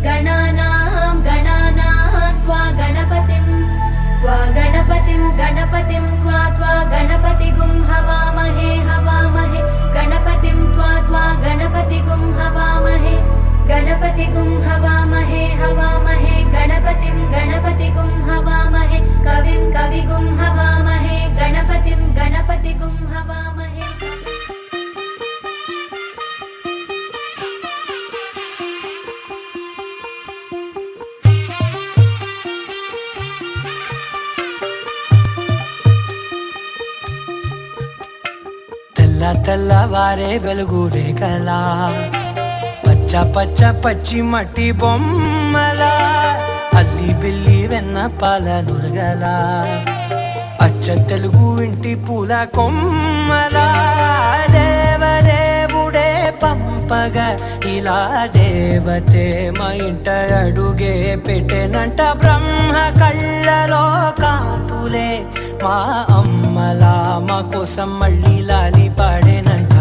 गणानां गणानां त्वा गणपतिं त्वा गणपतिगुं हवामहे गणपतिं त्वा गणपतिगुं हवामहे गणपतिगुं हवामहे गणपतिगुं हवामहे कविगुं हवामहे गणपतिगुं हवामहे। తెల్లవారే వెలుగు రేఖలా పచ్చ పచ్చ పచ్చి మట్టి బొమ్మల అల్లి బిల్లి వెన్న పాల నురగల అచ్చ తెలుగు ఇంటి పూల కొమ్మల దేవదేవుడే పంపగ ఇలా దేవతే మా ఇంట అడుగే పెట్టెనంట బ్రహ్మ కళ్ళలో కాంతులే మా అమ్మలా మా కోసం మళ్ళీ లాలి పాడేనంట।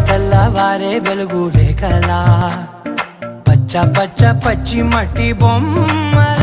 తెల్లవారే వెలుగు రేఖలా పచ్చ పచ్చ పచ్చి మట్టి బొమ్మల